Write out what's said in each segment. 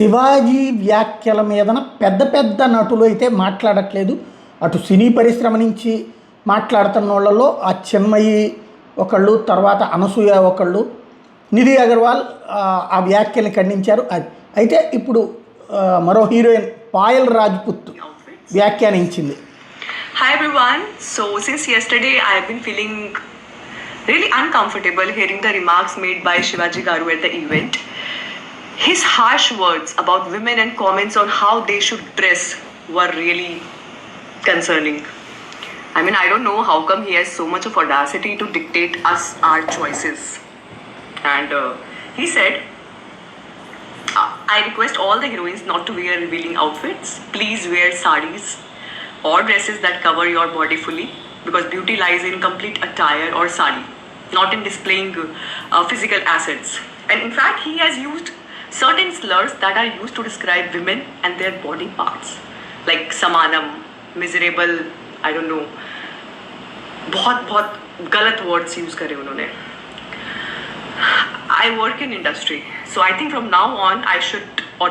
శివాజీ వ్యాఖ్యల మీదన పెద్ద పెద్ద నటులు అయితే మాట్లాడట్లేదు. అటు సినీ పరిశ్రమ నుంచి మాట్లాడుతున్న వాళ్ళలో ఆ చిన్మయి ఒకళ్ళు, తర్వాత అనసూయ ఒకళ్ళు, నిధి అగర్వాల్ ఆ వ్యాఖ్యల్ని ఖండించారు. అయితే ఇప్పుడు మరో హీరోయిన్ పాయల్ రాజ్పుత్ వ్యాఖ్యానించింది. Hi everyone. So since yesterday I have been feeling really uncomfortable hearing the remarks made by Shivaji Garu at the event. His harsh words about women and comments on how they should dress were really concerning. I mean, I don't know how come he has so much of audacity to dictate us our choices. And he said, I request all the heroines not to wear revealing outfits. Please wear saris or dresses that cover your body fully, because beauty lies in complete attire or sari, not in displaying physical assets. And in fact, he has used certain slurs that are used to describe women and their body parts, like samanam, miserable, I don't know, बहुत गलत words use करे उन्होंने. I work in industry, so I think from now on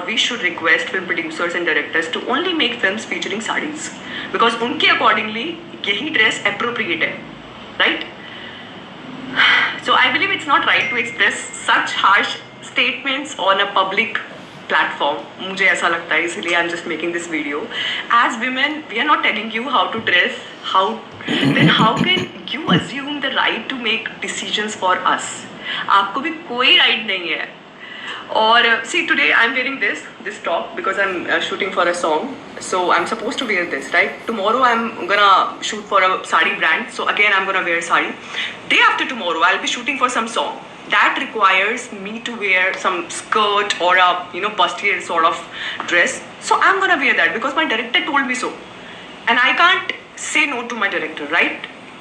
we should request film producers and directors to only make films featuring sarees, because उनके accordingly यही dress appropriate है, right? So I believe it's not right to express such harsh statements on a public platform. मुझे ऐसा लगता है, इसलिए I'm just making this video. As women, we are not telling you how to dress. Then how can you assume the right to make decisions for us? आपको भी कोई right नहीं है. Or see, today I'm wearing this top because I'm shooting for a song, so I'm supposed to wear this, right? Tomorrow I'm gonna shoot for a sari brand, so again I'm gonna wear sari. Day after tomorrow I'll be shooting for some song that requires me to wear some skirt or a bustier sort of dress, so I'm gonna wear that because my director told me so, and I can't say no to my director, right?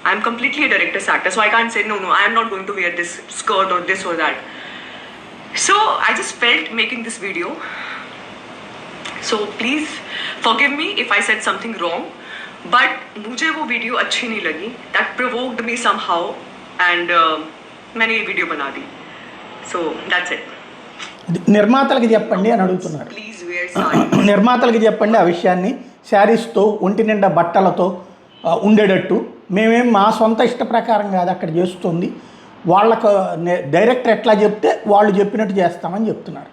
I'm completely a director's actor, so I can't say no, I am not going to wear this skirt or this or that. So I just felt making this video. So please forgive me if I said something wrong, but मुझे वो video अच्छी नहीं लगी. That provoked me somehow, and मैंने ये video बना दी. So that's it. నిర్మాతలకు చెప్పండి అని అడుగుతున్నారు. Please wear sari. నిర్మాతలకు చెప్పండి ఆ విషయాన్ని, శారీస్తో ఒంటి నిండా బట్టలతో ఉండేటట్టు. మేమేం మా సొంత ఇష్ట ప్రకారం కాదు అక్కడ చేస్తుంది, వాళ్ళకు డైరెక్టర్ ఎట్లా చెప్తే వాళ్ళు చెప్పినట్టు చేస్తామని చెప్తున్నారు.